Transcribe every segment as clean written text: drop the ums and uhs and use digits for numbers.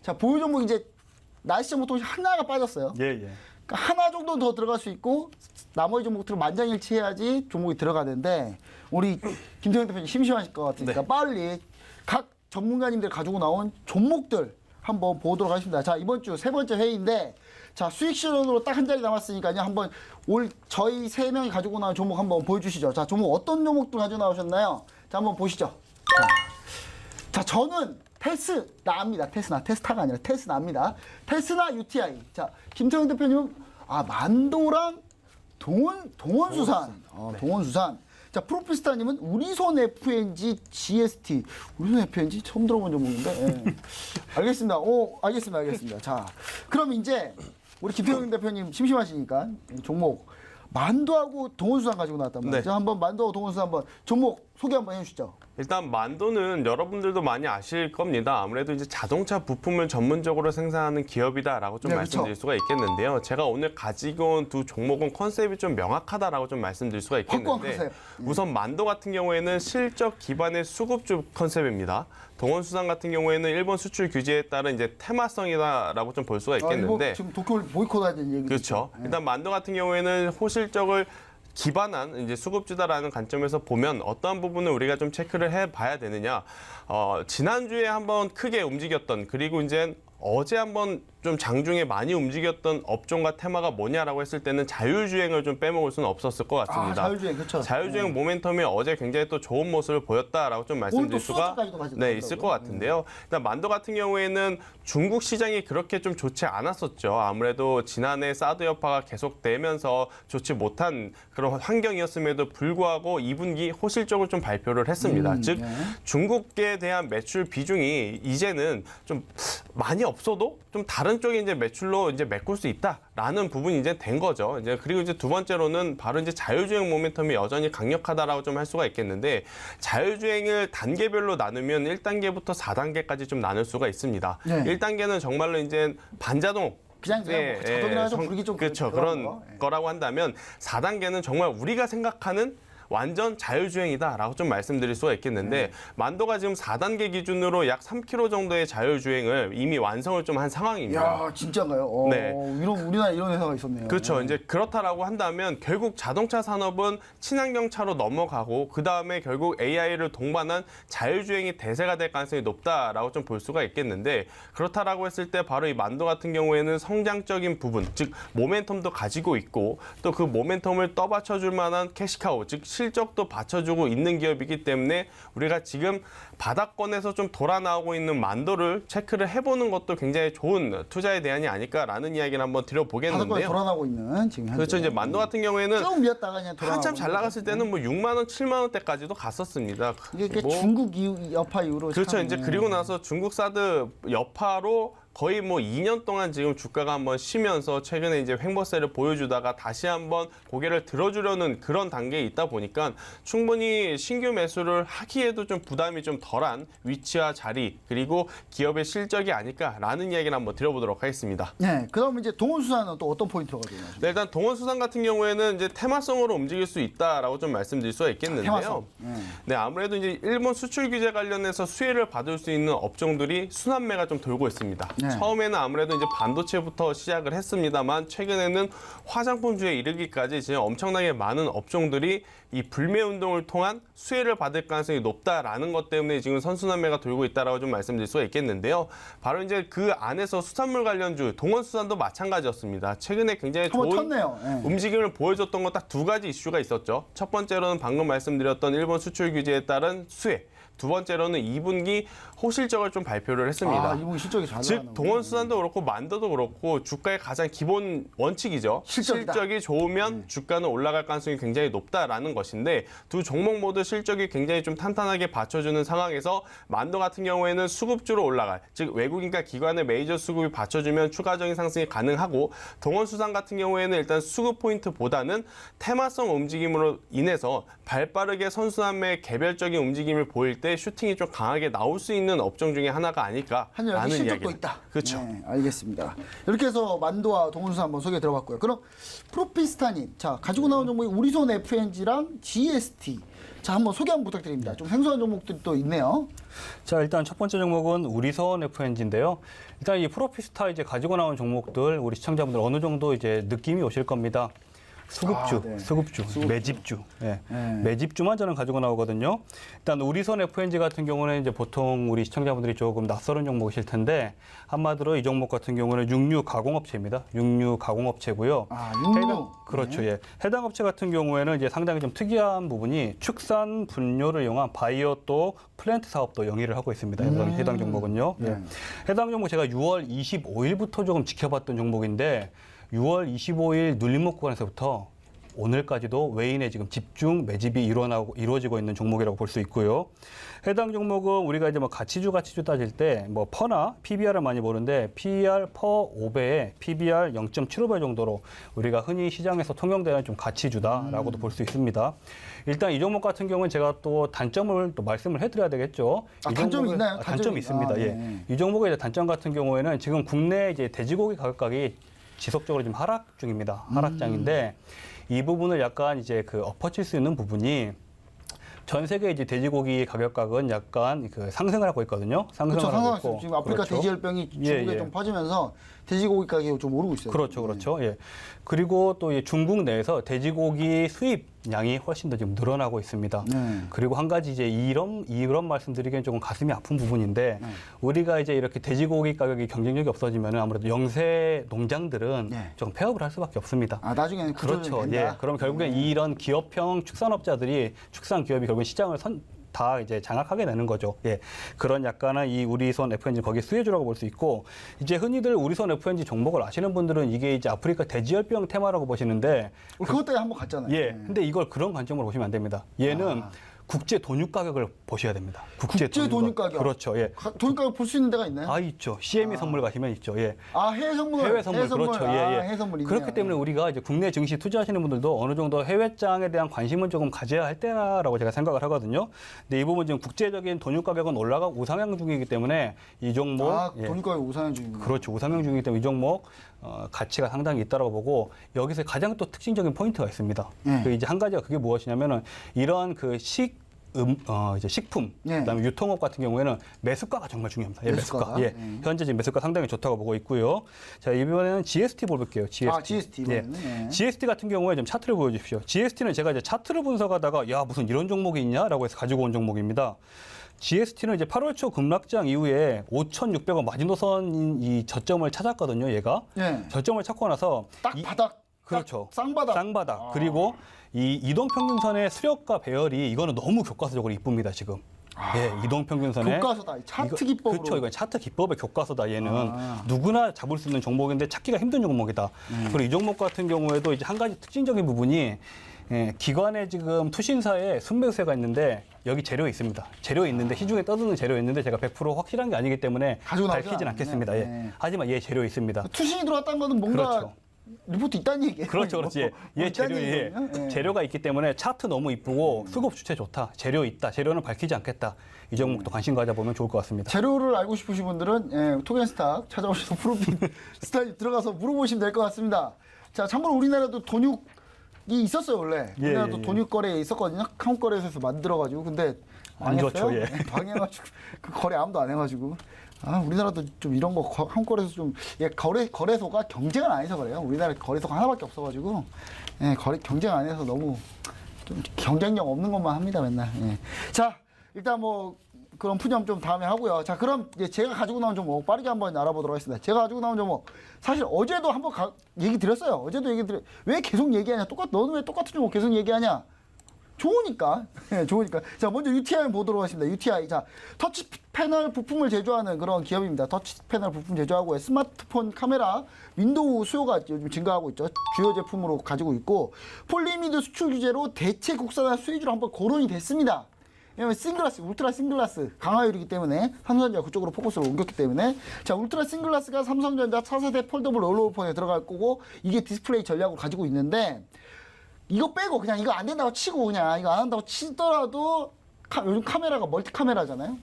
자, 보유 종목 이제 날씨 정보통 하나가 빠졌어요. 예, 예. 그러니까 하나 정도는 더 들어갈 수 있고 나머지 종목들은 만장일치해야지 종목이 들어가는데 우리 김태형 대표님 심심하실 것 같으니까 네. 빨리 각 전문가님들 가지고 나온 종목들 한번 보도록 하겠습니다. 자, 이번 주 세 번째 회의인데 자, 수익 실현으로 딱 한 자리 남았으니까요. 한번 올 저희 세 명이 가지고 나온 종목 한번 보여주시죠. 자, 종목 어떤 종목들 가지고 나오셨나요? 자, 한번 보시죠. 자, 저는 테스나입니다. 테스타가 아니라 테스나입니다. 테스나 UTI. 자, 김태형 대표님은 만도랑 동원수산. 동원수산. 자, 프로피스타님은 우리손 FNG GST. 우리손 FNG 처음 들어본 종목인데. 예. 알겠습니다. 알겠습니다. 자, 그럼 이제 우리 김태형 대표님 심심하시니까 종목 만도하고 동원수산 가지고 나왔단 말이죠. 네. 자, 한번 만도하고 동원수산 한번 종목 소개 한번 해주시죠. 일단 만도는 여러분들도 많이 아실 겁니다. 아무래도 이제 자동차 부품을 전문적으로 생산하는 기업이다라고 좀 네, 말씀드릴 그쵸. 수가 있겠는데요. 제가 오늘 가지고 온 두 종목은 컨셉이 좀 명확하다라고 좀 말씀드릴 수가 확고한 있겠는데 컨셉. 우선 만도 같은 경우에는 실적 기반의 수급주 컨셉입니다. 동원수산 같은 경우에는 일본 수출 규제에 따른 이제 테마성이다라고 좀 볼 수가 있겠는데 일본 지금 도쿄를 보이콧하는 얘기. 그렇죠. 일단 만도 같은 경우에는 호실적을 기반한 이제 수급주다라는 관점에서 보면 어떠한 부분을 우리가 좀 체크를 해봐야 되느냐. 지난주에 한번 크게 움직였던 그리고 이제 어제 한번 좀 장중에 많이 움직였던 업종과 테마가 뭐냐라고 했을 때는 자율주행을 좀 빼먹을 수는 없었을 것 같습니다. 자율주행, 그렇죠. 자율주행 모멘텀이 어제 굉장히 또 좋은 모습을 보였다라고 좀 말씀드릴 수가 있을 것 같은데요. 일단 만도 같은 경우에는 중국 시장이 그렇게 좀 좋지 않았었죠. 아무래도 지난해 사드 여파가 계속되면서 좋지 못한 그런 환경이었음에도 불구하고 2분기 호실적으로 좀 발표를 했습니다. 즉 중국에 대한 매출 비중이 이제는 좀 많이 없어도 좀 다른 쪽에 이제 매출로 이제 메꿀 수 있다라는 부분이 이제 된 거죠. 이제 그리고 이제 두 번째로는 바로 이제 자율주행 모멘텀이 여전히 강력하다라고 좀 할 수가 있겠는데 자율주행을 단계별로 나누면 1단계부터 4단계까지 좀 나눌 수가 있습니다. 네. 1단계는 정말로 이제 반자동 그냥 뭐 자동이라 좀 부르기 좀 그렇죠. 그런 거라고 한다면 4단계는 정말 우리가 생각하는 완전 자율주행이다라고 좀 말씀드릴 수가 있겠는데 만도가 지금 4단계 기준으로 약 3km 정도의 자율주행을 이미 완성을 좀 한 상황입니다. 야, 진짜인가요? 네. 우리나라 이런 회사가 있었네요. 그렇죠. 이제 그렇다라고 한다면 결국 자동차 산업은 친환경차로 넘어가고 그 다음에 결국 AI를 동반한 자율주행이 대세가 될 가능성이 높다라고 좀 볼 수가 있겠는데 그렇다라고 했을 때 바로 이 만도 같은 경우에는 성장적인 부분, 즉 모멘텀도 가지고 있고 또 그 모멘텀을 떠받쳐줄 만한 캐시카우, 즉 실적도 받쳐주고 있는 기업이기 때문에 우리가 지금 바닥권에서 좀 돌아 나오고 있는 만도를 체크를 해보는 것도 굉장히 좋은 투자의 대안이 아닐까라는 이야기를 한번 바닥권에 드려보겠는데요. 돌아나고 있는 지금 현재. 그렇죠. 이제 만도 같은 경우에는 좀 밀었다가 그냥 돌아나고 한참 잘 나갔을 때는 뭐 6만 원, 7만 원대까지도 갔었습니다. 이게 뭐 중국 여파 이후로 그렇죠. 참, 이제 그리고 나서 중국 사드 여파로 거의 뭐 2년 동안 지금 주가가 한번 쉬면서 최근에 이제 횡보세를 보여주다가 다시 한번 고개를 들어주려는 그런 단계에 있다 보니까 충분히 신규 매수를 하기에도 좀 부담이 좀 덜한 위치와 자리 그리고 기업의 실적이 아닐까라는 이야기를 한번 드려보도록 하겠습니다. 네, 그럼 이제 동원수산은 또 어떤 포인트가 되나요? 네, 일단 동원수산 같은 경우에는 이제 테마성으로 움직일 수 있다라고 좀 말씀드릴 수가 있겠는데요. 테마성. 네, 아무래도 이제 일본 수출 규제 관련해서 수혜를 받을 수 있는 업종들이 순환매가 좀 돌고 있습니다. 네. 처음에는 아무래도 이제 반도체부터 시작을 했습니다만 최근에는 화장품주에 이르기까지 지금 엄청나게 많은 업종들이 이 불매 운동을 통한 수혜를 받을 가능성이 높다라는 것 때문에 지금 선순환매가 돌고 있다라고 좀 말씀드릴 수가 있겠는데요. 바로 이제 그 안에서 수산물 관련주 동원수산도 마찬가지였습니다. 최근에 굉장히 한번 좋은 텄네요. 네. 움직임을 보여줬던 건 딱 두 가지 이슈가 있었죠. 첫 번째로는 방금 말씀드렸던 일본 수출 규제에 따른 수혜. 두 번째로는 2분기 호실적을 좀 발표를 했습니다. 이분 실적이 잘 즉 나가는 동원수산도 그렇고 만도도 그렇고 주가의 가장 기본 원칙이죠. 실적이다. 실적이 좋으면 주가는 올라갈 가능성이 굉장히 높다라는 것인데 두 종목 모두 실적이 굉장히 좀 탄탄하게 받쳐주는 상황에서 만도 같은 경우에는 수급주로 올라갈 즉 외국인과 기관의 메이저 수급이 받쳐주면 추가적인 상승이 가능하고 동원수산 같은 경우에는 일단 수급 포인트보다는 테마성 움직임으로 인해서 발빠르게 선순환매의 개별적인 움직임을 보일 때 슈팅이 좀 강하게 나올 수 있는 업종 중에 하나가 아닐까라는 실적도 이야기를. 있다. 그렇죠. 네, 알겠습니다. 이렇게 해서 만도와 동원수산 한번 소개 들어봤고요. 그럼 프로피스타님, 자 가지고 나온 종목이 우리손 FNG랑 GST. 자, 한번 소개 한번 부탁드립니다. 좀 생소한 종목들이 또 있네요. 자, 일단 첫 번째 종목은 우리선 FNG인데요. 일단 이 프로피스타 이제 가지고 나온 종목들 우리 시청자분들 어느 정도 이제 느낌이 오실 겁니다. 수급주, 네. 수급주, 매집주, 예. 네. 매집주만 저는 가지고 나오거든요. 일단 우리선 FNG 같은 경우는 이제 보통 우리 시청자분들이 조금 낯설은 종목이실 텐데 한마디로 이 종목 같은 경우는 육류 가공업체입니다. 육류 가공업체고요. 아, 육류. 그렇죠. 예. 해당 업체 같은 경우에는 이제 상당히 좀 특이한 부분이 축산 분뇨를 이용한 바이오 또 플랜트 사업도 영위를 하고 있습니다. 해당 종목은요. 예. 네. 해당 종목 제가 6월 25일부터 조금 지켜봤던 종목인데 6월 25일 눌림목 구간에서부터 오늘까지도 외인의 지금 집중 매집이 이루어지고 있는 종목이라고 볼 수 있고요. 해당 종목은 우리가 이제 뭐 가치주 따질 때 뭐 퍼나 PBR을 많이 보는데 PER 퍼 5배에 PBR 0.75배 정도로 우리가 흔히 시장에서 통용되는 좀 가치주다라고도 볼 수 있습니다. 일단 이 종목 같은 경우는 제가 또 단점을 또 말씀을 해드려야 되겠죠. 아, 이 단점이 종목은- 있나요? 단점이 있습니다. 아, 예. 네. 이 종목의 이제 단점 같은 경우에는 지금 국내 이제 돼지고기 가격이 지속적으로 지금 하락 중입니다. 하락장인데 이 부분을 약간 이제 그 엎어칠 수 있는 부분이 전 세계 이제 돼지고기 가격각은 약간 그 상승을 하고 있거든요. 상승을 그렇죠. 하고 상황 있고. 지금 아프리카 그렇죠. 돼지열병이 중국에 예, 예. 좀 퍼지면서 돼지고기 가격이 좀 오르고 있어요. 그렇죠, 그렇죠. 예. 그리고 또 이 중국 내에서 돼지고기 수입량이 훨씬 더 지금 늘어나고 있습니다. 네. 그리고 한 가지 이제 이런 말씀드리기엔 조금 가슴이 아픈 부분인데 네. 우리가 이제 이렇게 돼지고기 가격이 경쟁력이 없어지면 아무래도 영세 농장들은 네. 좀 폐업을 할 수밖에 없습니다. 아, 나중에는 그렇죠. 구조조정이 예. 된다. 그럼 결국엔 이런 기업형 축산업자들이 축산 기업이 결국엔 시장을 다 이제 장악하게 되는 거죠. 예. 그런 약간은 이 우리선 FNG 거기 수혜주라고 볼 수 있고 이제 흔히들 우리선 FNG 종목을 아시는 분들은 이게 이제 아프리카 돼지열병 테마라고 보시는데 그것 때문에 한번 갔잖아요. 예. 네. 근데 이걸 그런 관점으로 보시면 안 됩니다. 얘는 아. 국제 돈육 가격을 보셔야 됩니다. 국제 돈육 가격. 그렇죠. 예. 돈육 가격 볼 수 있는 데가 있나요? 아, 있죠. CME 선물 가시면 있죠. 예. 아, 해외 선물. 해외 선물 그렇죠. 예, 예. 해외 선물 있네요. 그렇기 때문에 우리가 이제 국내 증시 투자하시는 분들도 어느 정도 해외장에 대한 관심은 조금 가져야 할 때라고 제가 생각을 하거든요. 근데 이 부분 지금 국제적인 돈유 가격은 올라가 우상향 중이기 때문에 이 종목 아, 예. 돈육 가격 우상향 중입니다. 그렇죠. 우상향 중이기 때문에 이 종목 가치가 상당히 있다라고 보고 여기서 가장 또 특징적인 포인트가 있습니다. 네. 그 이제 한 가지가 그게 무엇이냐면은 이런 그 이제 식품, 네. 그다음에 유통업 같은 경우에는 매수가가 정말 중요합니다. 예, 매수가가? 매수가. 예. 네. 현재 지금 매수가 상당히 좋다고 보고 있고요. 자, 이번에는 GST 볼게요. GST. 아, GST 예. 이번에는. 네. GST 같은 경우에 좀 차트를 보여주십시오. GST는 제가 이제 차트를 분석하다가 야 무슨 이런 종목이 있냐라고 해서 가지고 온 종목입니다. GST는 이제 8월 초 급락장 이후에 5,600원 마지노선 이 저점을 찾았거든요. 얘가 네. 저점을 찾고 나서 딱 바닥. 그렇죠. 딱 쌍바닥. 쌍바닥. 아. 그리고 이 이동평균선의 수력과 배열이 이거는 너무 교과서적으로 이쁩니다, 지금. 예, 이동평균선의 교과서다. 차트 기법으로. 그렇죠. 이건 차트 기법의 교과서다. 얘는 아. 누구나 잡을 수 있는 종목인데 찾기가 힘든 종목이다. 그리고 이 종목 같은 경우에도 이제 한 가지 특징적인 부분이 기관의 지금 투신사에 순매수세가 있는데 여기 재료에 있습니다. 재료에 있는데 시중에 떠드는 재료에 있는데 제가 100% 확실한 게 아니기 때문에 가지고 나오지 밝히진 않았네. 않겠습니다. 네. 예. 하지만 얘 재료에 있습니다. 투신이 들어왔다는 거는 뭔가 그렇죠. 리포트 있다는 얘기예요. 그렇죠, 그렇지. 얘 있다는 재료에 얘기거든요. 예. 재료가 있기 때문에 차트 너무 이쁘고 수급 주체 좋다. 재료 있다. 재료는 밝히지 않겠다. 이 종목도 관심 가져보면 좋을 것 같습니다. 재료를 알고 싶으신 분들은 토겐스탁 찾아오셔서 프로필 스타일 들어가서 물어보시면 될 것 같습니다. 자, 참고로 우리나라도 돈육이 있었어요 원래. 예, 우리나라도 예, 예. 돈육 거래 있었거든요. 카운트 거래소에서 만들어가지고 근데 안 망했어요. 좋죠, 예. 방해가지고 그 거래 아무도 안 해가지고. 아, 우리나라도 좀 이런 거 카운트 거래소 좀 거래소가 경쟁을 안 해서 그래요. 우리나라 거래소가 하나밖에 없어가지고 경쟁 안 해서 너무 좀 경쟁력 없는 것만 합니다 맨날. 예. 자, 일단 뭐 그런 푸념 좀 다음에 하고요. 자, 그럼 이제 제가 가지고 나온 종목 빠르게 한번 알아보도록 하겠습니다. 제가 가지고 나온 종목 사실 어제도 한번 얘기 드렸어요. 어제도 얘기 드렸. 왜 계속 얘기하냐? 너는 왜 똑같은 종목 계속 얘기하냐? 좋으니까. 좋으니까. 자, 먼저 UTI 보도록 하겠습니다. UTI. 자, 터치 패널 부품을 제조하는 그런 기업입니다. 터치 패널 부품 제조하고 스마트폰 카메라, 윈도우 수요가 요즘 증가하고 있죠. 주요 제품으로 가지고 있고 폴리미드 수출 규제로 대체 국산화 수혜주로 한번 거론이 됐습니다. 왜냐면 싱글라스, 울트라 싱글라스 강화율이기 때문에 삼성전자 그쪽으로 포커스를 옮겼기 때문에 자, 울트라 싱글라스가 삼성전자 4세대 폴더블 롤오버폰에 들어갈 거고 이게 디스플레이 전략을 가지고 있는데 이거 빼고 그냥 이거 안 된다고 치고 그냥 이거 안 한다고 치더라도 요즘 카메라가 멀티 카메라잖아요.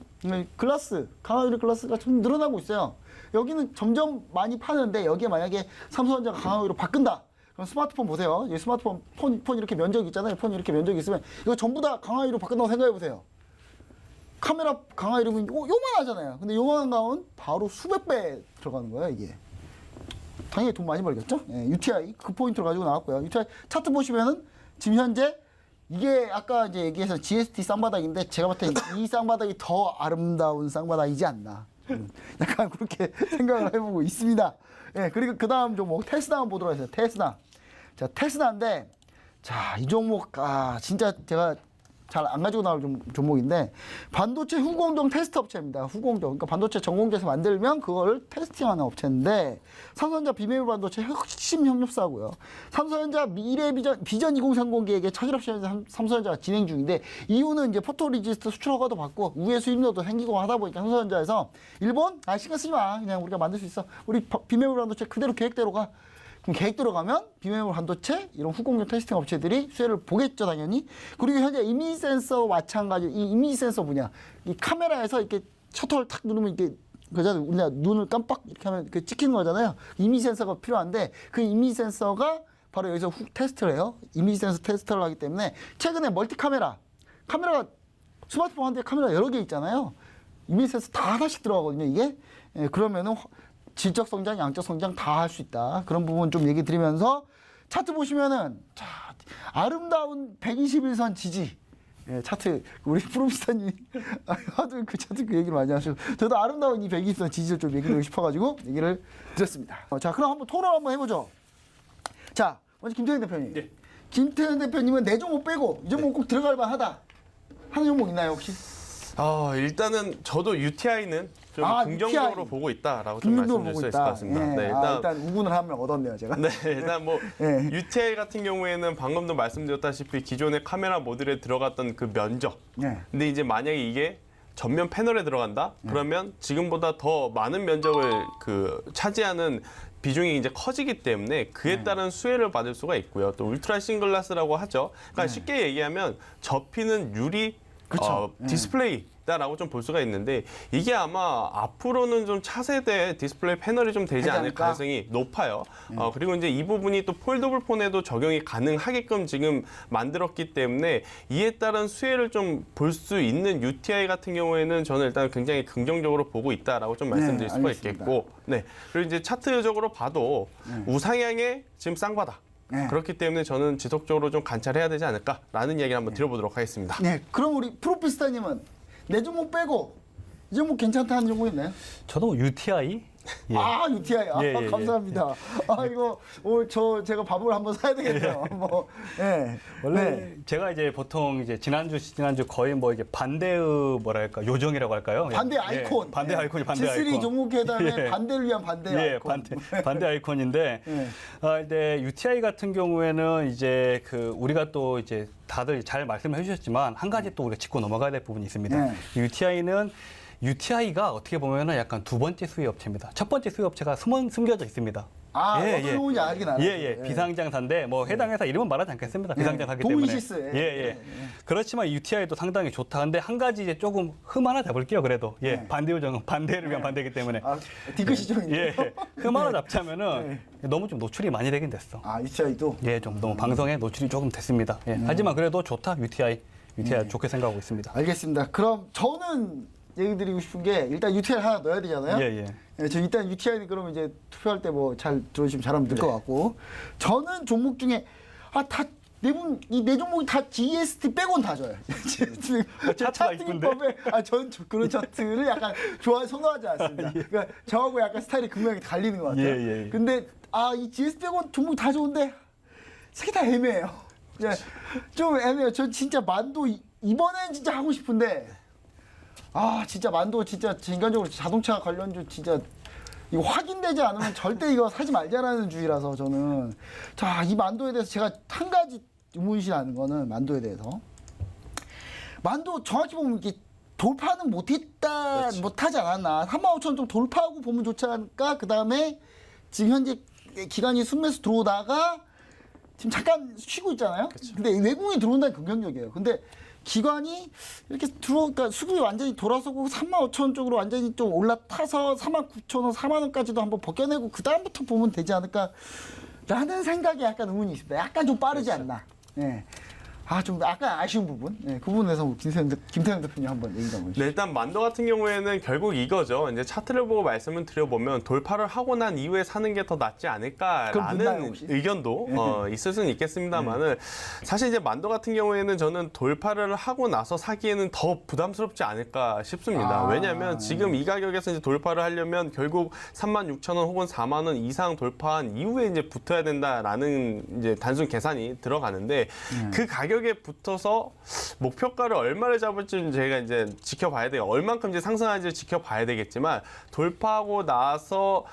글라스, 강화유리 글라스가 좀 늘어나고 있어요. 여기는 점점 많이 파는데 여기에 만약에 삼성전자가 강화유리로 바꾼다. 그럼 스마트폰 보세요. 이 스마트폰 폰 이렇게 면적 있잖아요. 폰 이렇게 면적이 있으면 이거 전부 다 강화이로 바꾼다고 생각해 보세요. 카메라 강화이로면 요만하잖아요. 근데 요만한 가운 바로 수백 배 들어가는 거예요, 이게. 당연히 돈 많이 벌겠죠? 예, UTI 그 포인트를 가지고 나왔고요. UTI 차트 보시면은 지금 현재 이게 아까 이제 얘기해서 GST 쌍바닥인데 제가 볼 때 이 쌍바닥이 더 아름다운 쌍바닥이지 않나. 약간 그렇게 생각을 해보고 있습니다. 예, 그리고 그 다음 종목 테스나 한번 보도록 하겠습니다. 테스나. 자, 테스나인데, 자, 이 종목, 진짜 제가 잘 안 가지고 나올 종목인데, 반도체 후공정 테스트 업체입니다. 후공정. 그러니까 반도체 전공제에서 만들면 그걸 테스팅하는 업체인데, 삼성전자 비메모리 반도체 핵심 협력사고요. 삼성전자 미래 비전 2030 계획의 차질 없이 삼성전자가 진행 중인데, 이유는 이제 포토리지스트 수출 허가도 받고, 우회 수입료도 생기고 하다 보니까 삼성전자에서 일본? 신경 쓰지 마. 그냥 우리가 만들 수 있어. 우리 비메모리 반도체 그대로 계획대로 가. 그럼 계획대로 가면 비메모리 반도체 이런 후공정 테스팅 업체들이 수혜를 보겠죠, 당연히. 그리고 현재 이미지 센서 마찬가지. 이 이미지 센서 뭐냐? 이 카메라에서 이렇게 셔터를 탁 누르면 이렇게 그잖아요. 우리가 눈을 깜빡 이렇게 하면 그 찍히는 거잖아요. 이미지 센서가 필요한데 그 이미지 센서가 바로 여기서 테스트를 해요. 이미지 센서 테스트를 하기 때문에 최근에 멀티 카메라가 스마트폰 한 대 카메라 여러 개 있잖아요. 이미지 센서 다 하나씩 들어가거든요, 이게. 예, 그러면은 질적 성장, 양적 성장 다 할 수 있다. 그런 부분 좀 얘기 드리면서 차트 보시면은 자, 아름다운 121선 지지. 예, 차트 우리 프로비스타님 하도 그 차트 그 얘기를 많이 하시고 저도 아름다운 이 121선 지지를 좀 얘기드리고 싶어가지고 얘기를 드렸습니다. 자, 그럼 한번 토론 한번 해보죠. 자, 먼저 김태현 대표님. 네. 김태현 대표님은 내 종목 빼고 이 종목 꼭 들어갈 만하다 하는 종목 있나요 혹시? 일단은 저도 UTI는 좀 긍정적으로 UTI. 보고 있다라고 좀 말씀드릴 수 있을 것 같습니다. 예, 네, 일단 우군을 한 명 얻었네요, 제가. 네, 일단 뭐 예. UTI 같은 경우에는 방금도 말씀드렸다시피 기존의 카메라 모듈에 들어갔던 그 면적. 예. 근데 이제 만약에 이게 전면 패널에 들어간다? 그러면 지금보다 더 많은 면적을 차지하는 비중이 이제 커지기 때문에 그에 따른 수혜를 받을 수가 있고요. 또 울트라 싱글라스라고 하죠. 그러니까 쉽게 얘기하면 접히는 유리 그쵸. 디스플레이다라고 좀 볼 수가 있는데 이게 아마 앞으로는 좀 차세대 디스플레이 패널이 좀 되지 않을 않을까? 가능성이 높아요. 그리고 이제 이 부분이 또 폴더블 폰에도 적용이 가능하게끔 지금 만들었기 때문에 이에 따른 수혜를 좀 볼 수 있는 UTI 같은 경우에는 저는 일단 굉장히 긍정적으로 보고 있다라고 좀 말씀드릴 수가 알겠습니다. 있겠고, 네. 그리고 이제 차트적으로 봐도 우상향의 지금 쌍바닥. 네. 그렇기 때문에 저는 지속적으로 좀 관찰해야 되지 않을까라는 이야기를 한번 드려보도록 하겠습니다. 네, 그럼 우리 프로피스타님은 내 종목 빼고 이 종목 괜찮다 하는 종목 있나요? 저도 UTI. 예. UTI. 예, 예, 예. 감사합니다. 이거 오늘 제가 밥을 한번 사야 되겠네요. 뭐, 예. 원래 네. 제가 이제 보통 이제 지난주 거의 뭐 이게 반대의 뭐랄까 요정이라고 할까요? 반대 예. 아이콘. 반대 아이콘이 반대 G3 아이콘. 종목회담의 예. 반대를 위한 반대 아이콘. 반대 아이콘인데, 예. 근데 UTI 같은 경우에는 이제 우리가 또 이제 다들 잘 말씀해 주셨지만 한 가지 또 우리가 짚고 넘어가야 될 부분이 있습니다. UTI가 어떻게 보면은 약간 두 번째 수혜 업체입니다. 첫 번째 수혜 업체가 숨겨져 있습니다. 어떤 종목인지 알긴 알아요. 예. 비상장사인데 뭐 해당 회사 이름은 말하지 않겠습니다. 비상장사기 때문에. 동시스. 예. 그렇지만 UTI도 상당히 좋다. 근데 한 가지 이제 조금 흠 하나 잡을게요. 그래도 반대 요정은 반대를 위한 반대이기 때문에. 뒤끝이죠. 흠 하나 잡자면은 너무 좀 노출이 많이 되긴 됐어. UTI도. 좀 너무 방송에 노출이 조금 됐습니다. 하지만 그래도 좋다 UTI 좋게 생각하고 있습니다. 알겠습니다. 그럼 저는 얘기 드리고 싶은 게 일단 UTI 하나 넣어야 되잖아요. 예, 저 일단 UTI는 그러면 이제 투표할 때 뭐 잘 들어주시면 잘하면 될 것 같고 저는 종목 중에 내 종목이 다 GST 빼고는 다 줘요. 차트가 이쁜데? 저는 그런 차트를 약간 선호하지 않습니다. 그러니까 저하고 약간 스타일이 극명히 갈리는 것 같아요. 근데 이 GST 빼고는 종목 다 좋은데 세 개 다 애매해요. 좀 애매해요. 저 진짜 만도 이번엔 진짜 하고 싶은데 진짜 만도 진짜 인간적으로 자동차 관련주 진짜 이거 확인되지 않으면 절대 이거 사지 말자라는 주의라서 저는 이 만도에 대해서 제가 한 가지 의문이 나는 거는 만도에 대해서 만도 정확히 보면 이게 돌파는 못하지 않았나 35,000원 좀 돌파하고 보면 좋지 않을까 그 다음에 지금 현재 기간이 순매수 들어오다가 지금 잠깐 쉬고 있잖아요. 근데 외국인이 들어온다는 긍정적이에요. 근데 기관이 이렇게 그러니까 수급이 완전히 돌아서고 35,000원 쪽으로 완전히 좀 올라타서 39,000원, 4만 원까지도 한번 벗겨내고 그 다음부터 보면 되지 않을까 라는 생각에 약간 의문이 있습니다. 약간 좀 빠르지 않나. 예. 좀 약간 아쉬운 부분. 예, 그 부분에서 김태형 대표님 한번 얘기 좀 해주시죠. 네, 일단 만도 같은 경우에는 결국 이거죠. 이제 차트를 보고 말씀을 드려보면 돌파를 하고 난 이후에 사는 게 더 낫지 그럼 붙나요, 않을까라는 혹시? 의견도 있을 수는 있겠습니다만은 사실 이제 만도 같은 경우에는 저는 돌파를 하고 나서 사기에는 더 부담스럽지 않을까 싶습니다. 왜냐하면 지금 이 가격에서 이제 돌파를 하려면 결국 36,000원 혹은 4만 원 이상 돌파한 이후에 이제 붙어야 된다라는 이제 단순 계산이 들어가는데 그 가격에 붙어서 목표가를 얼마를 잡을지는 저희가 이제 지켜봐야 돼요. 얼만큼 이제 상승할지 지켜봐야 되겠지만 돌파하고 나서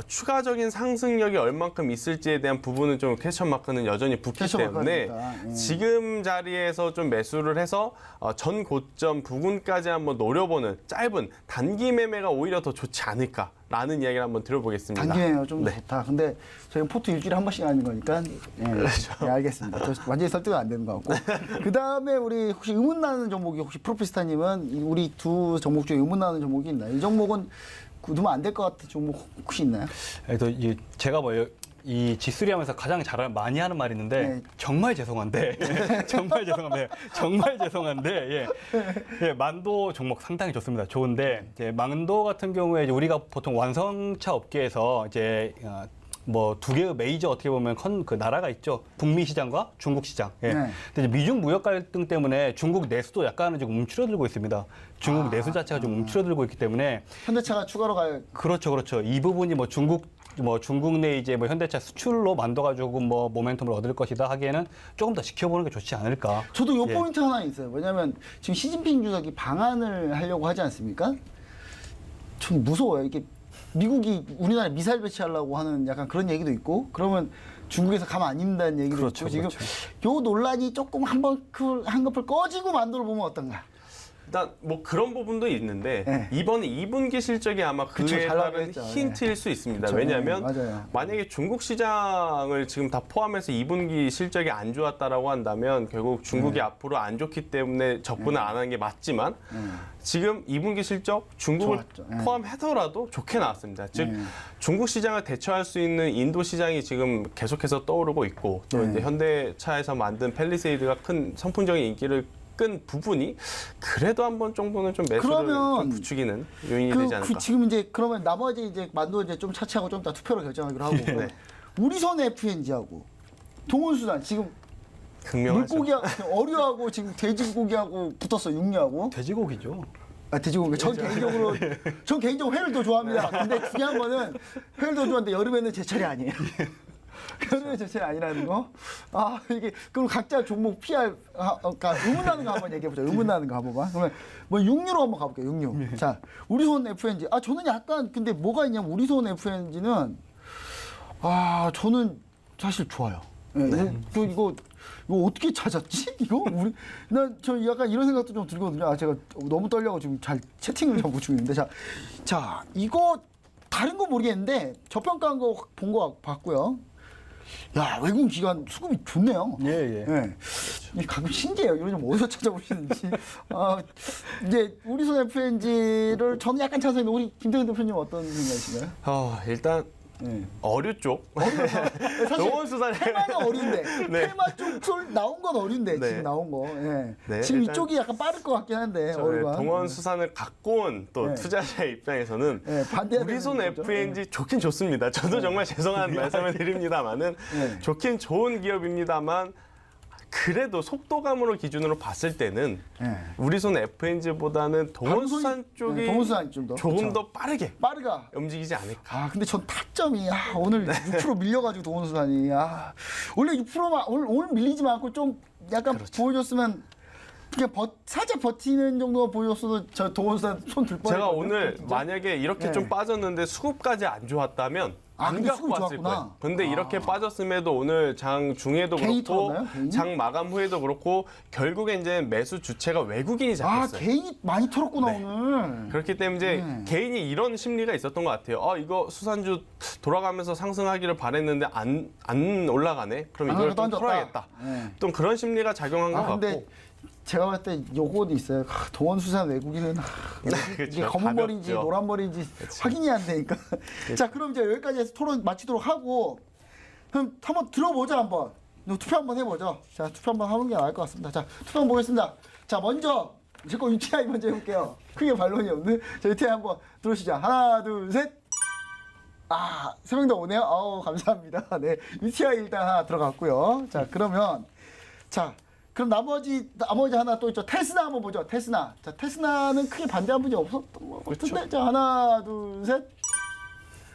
추가적인 상승력이 얼만큼 있을지에 대한 부분은 좀 퀘스천 마크는 여전히 붙기 때문에 지금 자리에서 좀 매수를 해서 전 고점 부근까지 한번 노려보는 짧은 단기 매매가 오히려 더 좋지 않을까라는 이야기를 한번 들어보겠습니다. 단기 매매가 좀 좋다. 근데 저희가 포트 일주일에 한 번씩 하는 거니까 예, 알겠습니다. 저 완전히 설득은 안 되는 것 같고. 그 다음에 우리 혹시 의문나는 종목이 혹시 프로피스타님은 우리 두 종목 중에 의문나는 종목이 있나요? 이 종목은 두면 안 될 것 같은 종목 혹시 있나요? 그래서 제가 이 G3 하면서 가장 많이 하는 말이 있는데 정말 죄송한데 정말 죄송한데 만도 종목 상당히 좋습니다. 좋은데 이제 만도 같은 경우에 이제 우리가 보통 완성차 업계에서 이제 뭐 두 개의 메이저 어떻게 보면 그 나라가 있죠. 북미 시장과 중국 시장. 근데 이제 미중 무역 갈등 때문에 중국 내수도 약간은 지금 움츠러들고 있습니다. 중국 내수 자체가 좀 움츠러들고 있기 때문에 현대차가 추가로 가요. 그렇죠. 이 부분이 중국 내 이제 현대차 수출로 만들어가지고 모멘텀을 얻을 것이다 하기에는 조금 더 지켜보는 게 좋지 않을까. 저도 요 포인트 하나 있어요. 왜냐하면 지금 시진핑 주석이 방한을 하려고 하지 않습니까? 좀 무서워요. 이게 미국이 우리나라에 미사일 배치하려고 하는 약간 그런 얘기도 있고, 그러면 중국에서 가만 안 있는다는 얘기도 있고, 지금 요 논란이 조금 한꺼풀 꺼지고 만들어 보면 어떤가? 일단 뭐 그런 부분도 있는데 이번 2분기 실적이 아마 그에 따른 힌트일 수 있습니다. 그쵸. 왜냐하면 만약에 중국 시장을 지금 다 포함해서 2분기 실적이 안 좋았다라고 한다면 결국 중국이 앞으로 안 좋기 때문에 접근을 안 하는 게 맞지만 지금 2분기 실적 중국을 포함해서라도 좋게 나왔습니다. 즉 중국 시장을 대처할 수 있는 인도 시장이 지금 계속해서 떠오르고 있고 또 이제 현대차에서 만든 팰리세이드가 큰 선풍적인 인기를 끈 부분이 그래도 한 번 정도는 좀 매수를 좀 부추기는 요인이 되지 않을까. 지금 이제 그러면 나머지 이제 만도 이제 좀 차치하고 좀 이따 투표로 결정하기로 하고 우리선 FNG하고 동원수산 지금 극명하죠. 물고기하고 어류하고 지금 돼지고기하고 붙었어. 육류하고. 돼지고기죠. 돼지고기. 전 개인적으로 회를 더 좋아합니다. 근데 중요한 거는 회를 더 좋아하는데 여름에는 제철이 아니에요. 여름에 제철이 아니라는 거. 이게 그럼 각자 종목 PR 그러니까 의문나는 거 한번 얘기해 보자. 의문나는 거 한번 봐. 그러면 육류로 한번 가볼게요. 육류. 자, 우리손 FNG. 저는 약간 근데 뭐가 있냐면 우리손 FNG는 저는 사실 좋아요. 이거 어떻게 찾았지? 저 약간 이런 생각도 좀 들거든요. 제가 너무 떨려고 지금 잘 채팅을 좀 못 주고 있는데 자 이거 다른 거 모르겠는데 저평가한 거 본 거 봤고요. 야, 외국 기관 수급이 좋네요. 예. 가끔 신기해요. 이런 좀 어디서 찾아보시는지. 이제 우리손 FNG를 저는 약간 찬성인데 우리 김태근 대표님 어떤 생각이신가요? 일단 어류 쪽. 동원수산 테마는 어류인데 테마 쪽 나온 건 어류인데 지금 나온 거. 지금 이쪽이 약간 빠를 것 같긴 한데 어류가. 동원수산을 갖고 온 또 투자자 입장에서는 우리손 FNG 좋긴 좋습니다. 저도 정말 죄송한 말씀을 드립니다만은 좋긴 좋은 기업입니다만 그래도 속도감으로 기준으로 봤을 때는 우리손 FNG보다는 동원수산 쪽이 조금 더 빠르게 움직이지 않을까. 근데 전 타점이 오늘 6% 밀려가지고 동원수산이 원래 6%만 오늘 밀리지만 않고 좀 약간 보여줬으면 그냥 살짝 버티는 정도가 보여줬어도 저 동원수산 손 들 뻔했거든요. 제가 오늘 만약에 이렇게 좀 빠졌는데 수급까지 안 좋았다면 안 갖고 왔을 거예요. 근데 이렇게 빠졌음에도 오늘 장 중에도 그렇고 장 마감 후에도 그렇고 결국에 이제 매수 주체가 외국인이 잡혔어요. 개인이 많이 털었구나 오늘. 그렇기 때문에 이제 개인이 이런 심리가 있었던 것 같아요. 이거 수산주 돌아가면서 상승하기를 바랬는데 안 올라가네. 그럼 이걸 좀 털어야겠다. 또 그런 심리가 작용한 것 같고. 제가 봤을 때 요거도 있어요. 동원수산 외국인은 이게 검은 머리인지 노란 머리인지 확인이 안 되니까. 자, 그럼 이제 여기까지 해서 토론 마치도록 하고 그럼 한번 들어보자 한번. 투표 한번 해보죠. 자, 투표 한번 하는 게 나을 것 같습니다. 자, 투표 한번 보겠습니다. 자, 먼저 제 거 UTI 먼저 해볼게요. 크게 반론이 없는. 자, UTI 한번 들어오시죠. 하나, 둘, 셋. 아, 3명 다 오네요. 아우, 감사합니다. 네, UTI 일단 하나 들어갔고요. 자, 그러면 자, 그럼 나머지 하나 또 있죠. 테스나 한번 보죠. 테스나. 자, 테스나는 크게 반대한 분이 없었던 것 같은데. 자, 하나, 둘, 셋.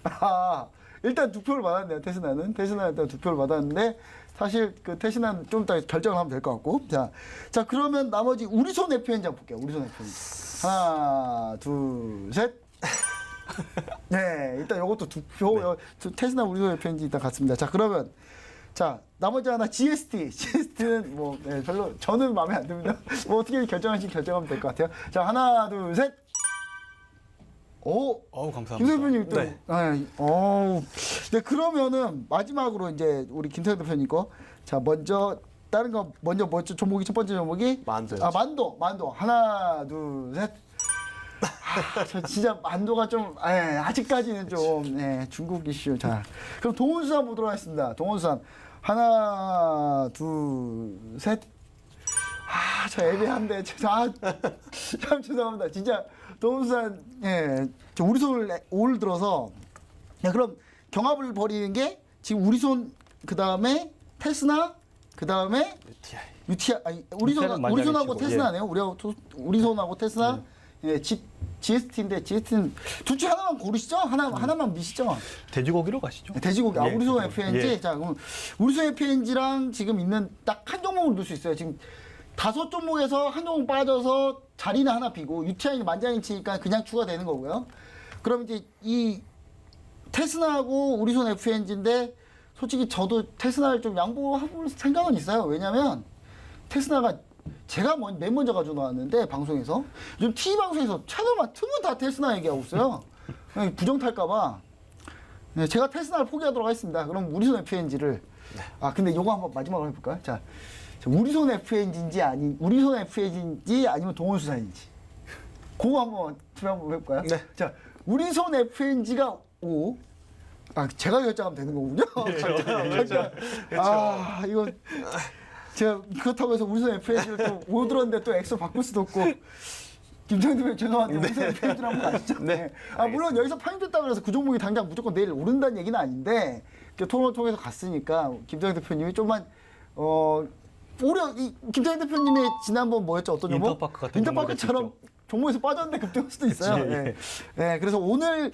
아, 일단 2표를 받았네요. 테스나 일단 2표를 받았는데 사실 그 테스나는 좀 이따 결정을 하면 될 것 같고. 자, 그러면 나머지 우리손 FNG 한번 볼게요. 우리손 FNG. 하나, 둘, 셋. 네, 일단 이것도 2표. 테스나 우리손 FNG 일단 갔습니다. 자, 그러면 자, 나머지 하나 GST는 뭐 네, 별로 저는 마음에 안 듭니다. 뭐 어떻게 결정하시면 결정하면 될 것 같아요. 자, 하나, 둘, 셋. 오, 감사합니다. 김 대표님 또, 네. 네, 그러면은 마지막으로 이제 우리 김태형 대표님 거, 자, 먼저 다른 거 먼저 종목이 첫 번째 종목이 만도였죠. 아, 만도 하나, 둘, 셋. 저 진짜 만도가 좀 아직까지는 좀 중국 이슈. 자, 그럼 동원수산 보도록 하겠습니다. 동원수산 하나, 둘, 셋. 저 애매한데 참 죄송합니다. 진짜 동원수산 저 우리 손을 올 들어서 그럼 경합을 벌이는 게 지금 우리 손 그다음에 테스나 그다음에 UTI 아니 우리 손하고 테스나네요. 우리 손하고 테스나 GST인데 GST는 둘 중 하나만 고르시죠? 하나만 미시죠? 돼지고기로 가시죠. 돼지고기. 예, 우리손 그렇죠. FNG. 예. 자, 그럼 우리손 FNG랑 지금 있는 딱 한 종목을 넣을 수 있어요. 지금 5종목에서 한 종목 빠져서 자리는 하나 비고 UTI는 만장일치니까 그냥 추가되는 거고요. 그럼 이제 이 테스나하고 우리손 FNG인데 솔직히 저도 테스나를 좀 양보해볼 생각은 있어요. 왜냐면 테스나가 제가 맨 먼저 가지고 나왔는데 방송에서 요즘 TV 방송에서 채널만 틀면 다 테스나 얘기하고 있어요. 부정 탈까봐. 네, 제가 테스나를 포기하도록 하겠습니다. 그럼 우리손 FNG를 근데 요거 한번 마지막으로 해볼까요? 자, 우리손 FNG인지 아니면 동원수산인지 그거 한번 투표 한번 해볼까요? 네. 자, 우리손 FNG가 5. 제가 결정하면 되는 거군요. 그렇죠. 이거 제가 그렇다고 해서 우리손 FNG를 또 5 들었는데 또 엑소 바꿀 수도 없고. 김창현 대표 죄송한데 우리손 FNG를 한번 아시죠? 네. 물론 여기서 편입됐다고 해서 그 종목이 당장 무조건 내일 오른다는 얘기는 아닌데 토론을 통해서 갔으니까 김창현 대표님이 좀만 김창현 대표님의 지난번 뭐였죠? 어떤 종목? 인터파크 같은 인터파크처럼 종목에서 빠졌는데 급등할 수도 있어요. 네, 그래서 오늘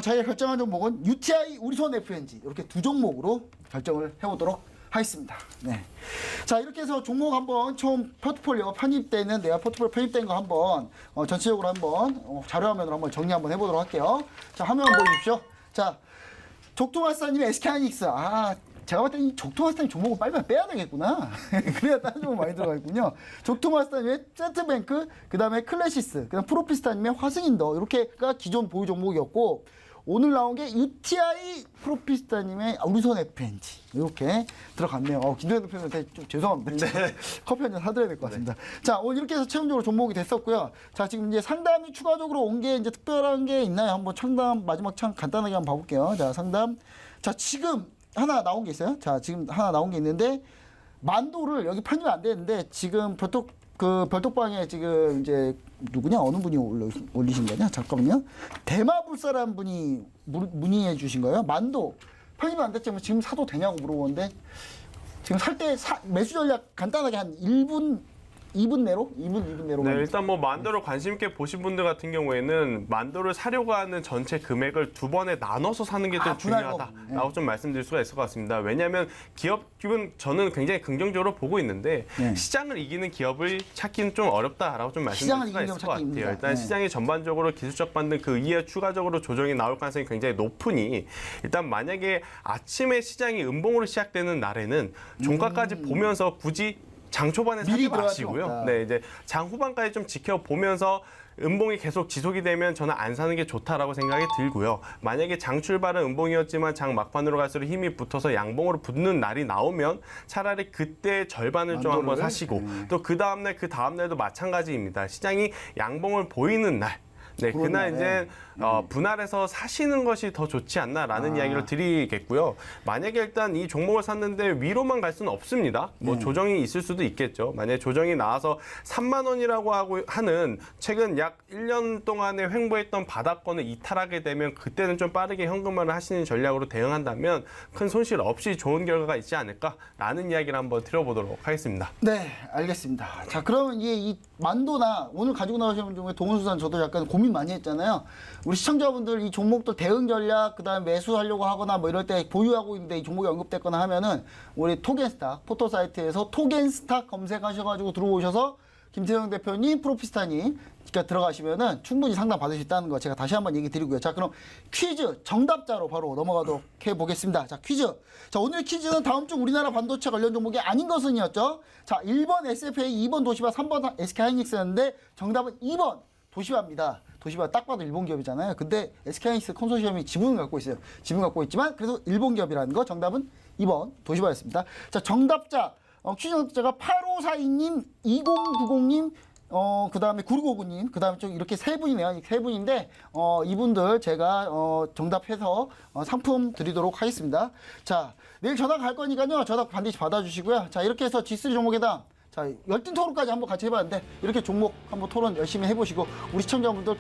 자기가 결정한 종목은 UTI, 우리손 FNG 이렇게 두 종목으로 결정을 해보도록 하겠습니다. 네. 자, 이렇게 해서 종목 한번 처음 포트폴리오 편입되는 내가 포트폴리오 편입된 거 한번 전체적으로 한번 자료화면으로 한번 정리 한번 해보도록 할게요. 자, 화면 보여주십시오. 자, 족토마스타님의 SK하이닉스. 제가 봤을 때 이 족토마스타님 종목을 빨리 빼야 되겠구나. 그래야 다른 종목 많이 들어가겠군요. 족토마스타님의 세트뱅크, 그 다음에 클래시스, 그 다음 프로피스타님의 화승인더 이렇게가 기존 보유 종목이었고 오늘 나온 게 UTI 프로피스타님의 우리손 FNG 이렇게 들어갔네요. 김정현 대표님한테 좀 죄송합니다. 커피 한잔 사드려야 될 것 같습니다. 자, 오늘 이렇게 해서 최종적으로 종목이 됐었고요. 자, 지금 이제 상담이 추가적으로 온 게 이제 특별한 게 있나요? 한번 상담 마지막 간단하게 한번 봐볼게요. 자, 상담. 자, 지금 하나 나온 게 있어요. 자, 지금 하나 나온 게 있는데 만도를 여기 편입이 안 되는데 지금 별톡방에 지금 이제 누구냐 어느 분이 올리신 거냐 잠깐만요. 대마불사라는 분이 문의해 주신 거예요. 만도 편입이 안 됐지만 지금 사도 되냐고 물어보는데 지금 살 때 매수 전략 간단하게 한 2분 내로? 2분 내로. 네, 일단 뭐 만도를 관심 있게 보신 분들 같은 경우에는 만도를 사려고 하는 전체 금액을 두 번에 나눠서 사는 게 좀 중요하다라고 좀 말씀드릴 수가 있을 것 같습니다. 왜냐하면 기업은 저는 굉장히 긍정적으로 보고 있는데 시장을 이기는 기업을 찾기는 좀 어렵다라고 좀 말씀드릴 수가 있을 것 같아요. 일단 시장이 전반적으로 기술적 반등 그 이에 추가적으로 조정이 나올 가능성이 굉장히 높으니 일단 만약에 아침에 시장이 음봉으로 시작되는 날에는 종가까지 보면서 굳이 장 초반에 사지 마시고요. 네, 이제 장 후반까지 좀 지켜보면서 음봉이 계속 지속이 되면 저는 안 사는 게 좋다라고 생각이 들고요. 만약에 장 출발은 음봉이었지만 장 막판으로 갈수록 힘이 붙어서 양봉으로 붙는 날이 나오면 차라리 그때 절반을 좀 한번 사시고 또 그 다음날도 마찬가지입니다. 시장이 양봉을 보이는 날. 네, 그날 이제 분할해서 사시는 것이 더 좋지 않나라는 이야기를 드리겠고요. 만약에 일단 이 종목을 샀는데 위로만 갈 수는 없습니다. 뭐 조정이 있을 수도 있겠죠. 만약에 조정이 나와서 3만 원이라고 하는 최근 약 1년 동안에 횡보했던 바닥권을 이탈하게 되면 그때는 좀 빠르게 현금화를 하시는 전략으로 대응한다면 큰 손실 없이 좋은 결과가 있지 않을까라는 이야기를 한번 드려보도록 하겠습니다. 네, 알겠습니다. 자, 그러면 이 만도나 오늘 가지고 나오신 종목의 동원수산 저도 약간 고민 많이 했잖아요. 우리 시청자분들 이 종목도 대응 전략, 그다음에 매수하려고 하거나 뭐 이럴 때 보유하고 있는데 이 종목이 언급됐거나 하면은 우리 토겐스탁 포토 사이트에서 토겐스탁 검색하셔가지고 들어오셔서 김태형 대표님, 프로피스타님 들어가시면은 충분히 상담 받을 수 있다는 거 제가 다시 한번 얘기 드리고요. 자, 그럼 퀴즈 정답자로 바로 넘어가도록 해보겠습니다. 자, 퀴즈. 자, 오늘 퀴즈는 다음 주 우리나라 반도체 관련 종목이 아닌 것은이었죠. 자, 1번 SFA, 2번 도시바, 3번 SK하이닉스였는데 정답은 2번 도시바입니다. 도시바 딱 봐도 일본 기업이잖아요. 근데 SK하이닉스 컨소시엄이 지분을 갖고 있어요. 지분 갖고 있지만 그래서 일본 기업이라는 거 정답은 2번 도시바였습니다. 자, 정답자. 퀴즈 정답자가 8542님, 2090님, 그 다음에 9659님, 그 다음에 좀 이렇게 세 분이네요. 세 분인데, 이분들 제가, 정답해서 상품 드리도록 하겠습니다. 자, 내일 전화 갈 거니까요. 전화 반드시 받아주시고요. 자, 이렇게 해서 G3 종목에다, 자, 열띤 토론까지 한번 같이 해봤는데, 이렇게 종목 한번 토론 열심히 해보시고, 우리 시청자분들,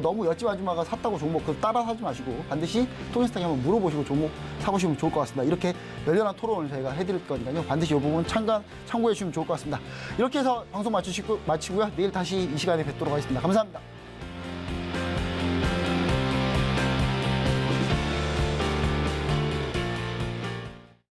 너무 옆집 아줌마가 샀다고 종목 따라 사지 마시고 반드시 토겐스탁에 한번 물어보시고 종목 사보시면 좋을 것 같습니다. 이렇게 열렬한 토론을 저희가 해드릴 거니까요. 반드시 이 부분 참고해 주시면 좋을 것 같습니다. 이렇게 해서 방송 마치고요. 내일 다시 이 시간에 뵙도록 하겠습니다. 감사합니다.